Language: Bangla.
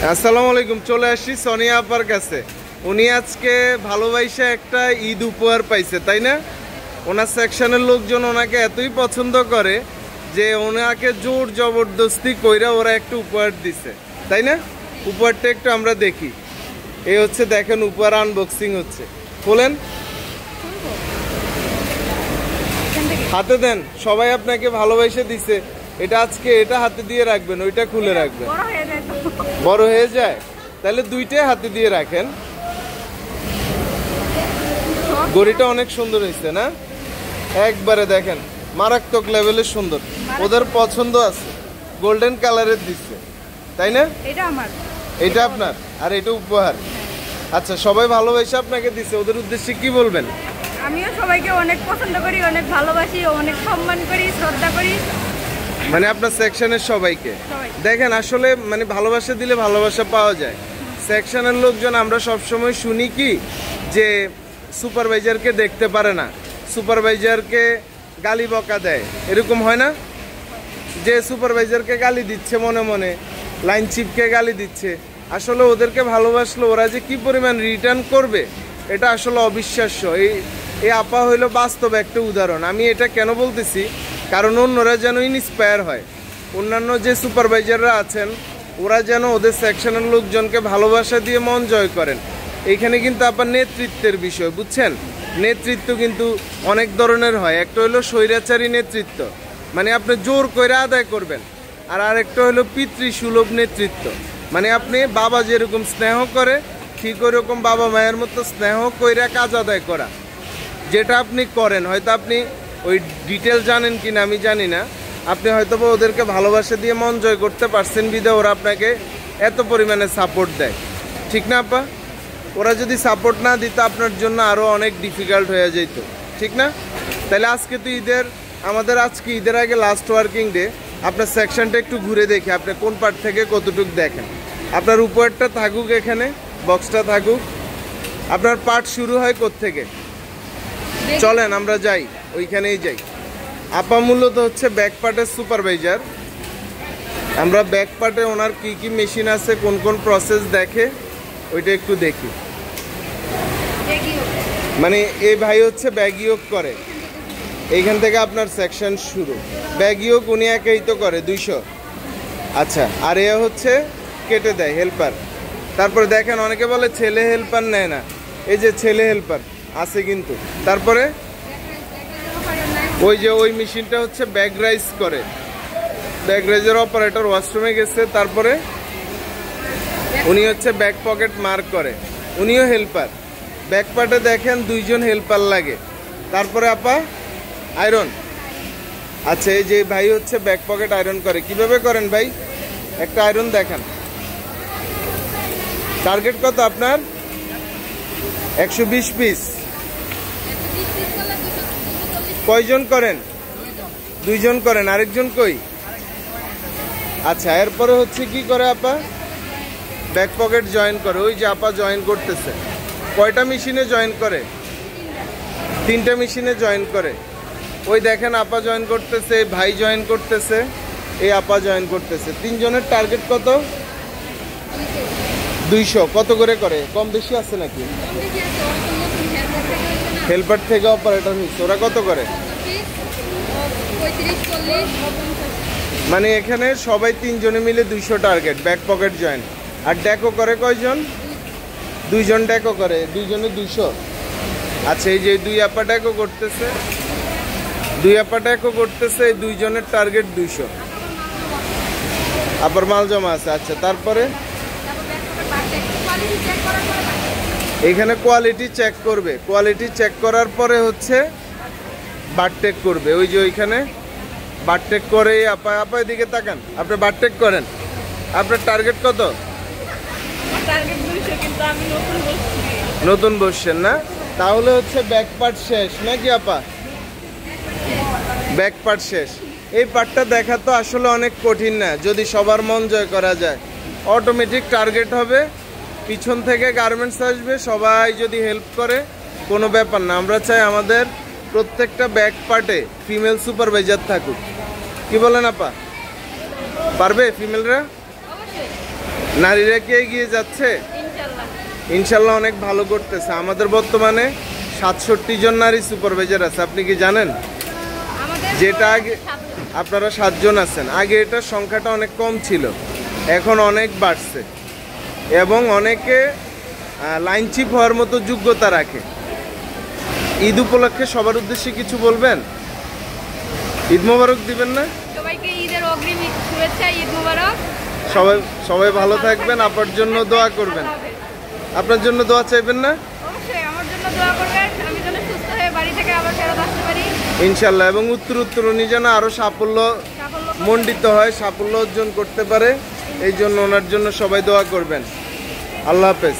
আসসালামু আলাইকুম। চলে আসছি সোনিয়া আপার কাছে। উনি আজকে ভালোবাসা একটা ঈদ উপহার পাইছে, তাই না? ওনার সেকশনের লোকজন ওনাকে এতই পছন্দ করে যে ওনাকে জোর জবরদস্তি কইরা ওরা একটা উপহার দিছে, তাই না? উপহারটা একটু আমরা দেখি। এই হচ্ছে, দেখেন উপহার আনবক্সিং হচ্ছে। খোলেন, হাতে দেন। সবাই আপনাকে ভালোবাসা দিছে, এটা আজকে এটা হাতে দিয়ে রাখবেন, ওইটা খুলে রাখবেন। বড় হয়ে যায় তাহলে দুইটাই হাতে দিয়ে রাখেন। গড়িটা অনেক সুন্দর হয়েছে না? একবারে দেখেন মারাত্মক লেভেলের সুন্দর। ওদের পছন্দ আছে, গোল্ডেন কালারের দিচ্ছে, তাই না? এটা আমার, এটা আপনার, আর এটা উপহার। আচ্ছা, সবাই ভালোবাসা আপনাকে দিছে, ওদের উদ্দেশ্যে কি বলবেন? আমিও সবাইকে অনেক পছন্দ করি, অনেক ভালোবাসি, অনেক সম্মান করি, শ্রদ্ধা করি। মানে আপনার সেকশনের সবাইকে দেখেন, আসলে মানে ভালোবাসা দিলে ভালোবাসা পাওয়া যায়। সেকশনের লোকজন আমরা সবসময় শুনি কি যে সুপারভাইজারকে দেখতে পারে না, সুপারভাইজারকে গালি বকা দেয়, এরকম হয় না? যে সুপারভাইজারকে গালি দিচ্ছে, মনে মনে লাইন চিপকে গালি দিচ্ছে। আসলে ওদেরকে ভালোবাসলে ওরা যে কি পরিমাণ রিটার্ন করবে এটা আসলে অবিশ্বাস্য। এই আপা হইলো বাস্তব একটা উদাহরণ। আমি এটা কেন বলতেছি, কারণ অন্যরা যেন ইন্সপায়ার হয়। অন্যান্য যে সুপারভাইজাররা আছেন ওরা যেন ওদের সেকশনের লোকজনকে ভালোবাসা দিয়ে মন জয় করেন। এইখানে কিন্তু আপনার নেতৃত্বের বিষয়, বুঝছেন? নেতৃত্ব কিন্তু অনেক ধরনের হয়। একটা হলো স্বৈরাচারী নেতৃত্ব, মানে আপনি জোর করে আদায় করবেন। আর আরেকটা হলো পিতৃসুলভ নেতৃত্ব, মানে আপনি বাবা যেরকম স্নেহ করে ঠিক ওইরকম বাবা মায়ের মতো স্নেহ কইরা কাজ আদায় করা। যেটা আপনি করেন, হয়তো আপনি ওই ডিটেল জানেন কিনা আমি জানি না, আপনি হয়তো ওদেরকে ভালোবাসা দিয়ে মন জয় করতে পারছেন বিধে ওরা আপনাকে এত পরিমাণে সাপোর্ট দেয়, ঠিক না আপা? ওরা যদি সাপোর্ট না দিত আপনার জন্য আরও অনেক ডিফিকাল্ট হয়ে যেত, ঠিক না? তাহলে আজকে তো ঈদের, আমাদের আজকে ঈদের আগে লাস্ট ওয়ার্কিং ডে। আপনার সেকশনটা একটু ঘুরে দেখি আপনি কোন পার্ট থেকে কতটুকু দেখেন। আপনার উপরটা থাকুক, এখানে বক্সটা থাকুক। আপনার পার্ট শুরু হয় কোত্থেকে? চলেন আমরা যাই, ওইখানেই যাই। আপা মূলত হচ্ছে ব্যাক পার্টের সুপারভাইজার। আমরা ব্যাক পার্টে ওনার কি কি মেশিন আছে, কোন কোন প্রসেস দেখে ওইটা একটু দেখি। মানে এই ভাই হচ্ছে ব্যাগিয়োগ করে, এইখান থেকে আপনার সেকশন শুরু। ব্যাগিয়োগ উনি একাই তো করে 200। আচ্ছা, আর এ হচ্ছে কেটে দেয়, হেল্পার। তারপরে দেখেন অনেকে বলে ছেলে হেল্পার নেয় না, এই যে ছেলে হেল্পার আছে কিন্তু। তারপরে ওই যে ওই মেশিনটা হচ্ছে ব্যাগ রাইজ করে, ব্যাগ রাইজের অপারেটর ওয়াশরুমে গেছে। তারপরে উনি হচ্ছে ব্যাক পকেট মার্ক করে, উনিও হেল্পার। ব্যাক পার্টে দেখেন 2জন হেল্পার লাগে। তারপরে আপা আয়রন। আচ্ছা, এই যে ভাই হচ্ছে ব্যাক পকেট আয়রন করে। কিভাবে করেন ভাই? একটা আয়রন দেখান। টার্গেট কত আপনার? 120 পিস। কয়জন করেন? 2জন করেন, আরেকজন কই? আচ্ছা, এরপরে হচ্ছে কি করে আপা? ব্যাক পকেট জয়েন করে। ওই যে আপা জয়েন করতেছে। কয়টা মেশিনে জয়েন করে? 3টা মেশিনে জয়েন করে। ওই দেখেন আপা জয়েন করতেছে, ভাই জয়েন করতেছে, এই আপা জয়েন করতেছে। 3জনের টার্গেট কত? 200। কত করে করে? কম বেশি আছে নাকি? হেল্পার থেকে অপারেটর হয়েছে, ওরা কত করে? মানে এখানে সবাই 3জনে মিলে 200 টার্গেট ব্যাক পকেট জয়েন। আর ডেকো করে কয়জন? 2জন ডেকো করে, 2জনে 200। আচ্ছা, এই যে 2 আপা ডেকো করতেছে, 2 আপা ডেকো করতেছে, এই 2জনের টার্গেট 200। আবার মাল জমা আছে। আচ্ছা, তারপরে এখানে কোয়ালিটি চেক করবে। কোয়ালিটি চেক করার পরে হচ্ছে বারটেক করবে। ওই যে ওইখানে বারটেক করে আপা, আপা এদিকে তাকান, আপনি বারটেক করেন। আপনার টার্গেট কত? নতুন বসছেন না? তাহলে হচ্ছে ব্যাক পার্ট শেষ নাকি আপা? ব্যাক পার্ট শেষ। এই পার্টটা দেখা তো আসলে অনেক কঠিন না, যদি সবার মন জয় করা যায়। অটোমেটিক টার্গেট হবে, পিছন থেকে গার্মেন্টস আসবে, সবাই যদি হেল্প করে কোনো ব্যাপার না। আমরা চাই আমাদের প্রত্যেকটা ব্যাক পার্টে ফিমেল সুপারভাইজার থাকুক। কি বলেন আপা? পারবে ফিমেলরা? নারীরা কি এগিয়ে যাচ্ছে? ইনশাআল্লাহ ইনশাল্লাহ অনেক ভালো করতেছে। আমাদের বর্তমানে 67 জন নারী সুপারভাইজার আছে, আপনি কি জানেন? আমাদের যেটা আগে আপনারা 7 জন আছেন, আগে এটার সংখ্যাটা অনেক কম ছিল, এখন অনেক বাড়ছে এবং অনেকে লাইন চিফ হওয়ার মতো যোগ্যতা রাখে। ঈদ উপলক্ষে সবার উদ্দেশ্যে কিছু বলবেন? ঈদ মোবারক দিবেন না? সবাইকে ঈদের অগ্রিম শুভেচ্ছা, ঈদ মোবারক। সবাই সবাই ভালো থাকবেন, আপনার জন্য দোয়া করবেন। আপনার জন্য দোয়া চাইবেন না? অবশ্যই আমার জন্য দোয়া করবেন, আমি যেন সুস্থ হয়ে বাড়ি থেকে আবার ফেরত আসতে পারি ইনশাল্লাহ, এবং উত্তর উনি যেন আরো সাফল্য মণ্ডিত হয়, সাফল্য অর্জন করতে পারে, এই জন্য ওনার জন্য সবাই দোয়া করবেন। আল্লাহ হাফেজ।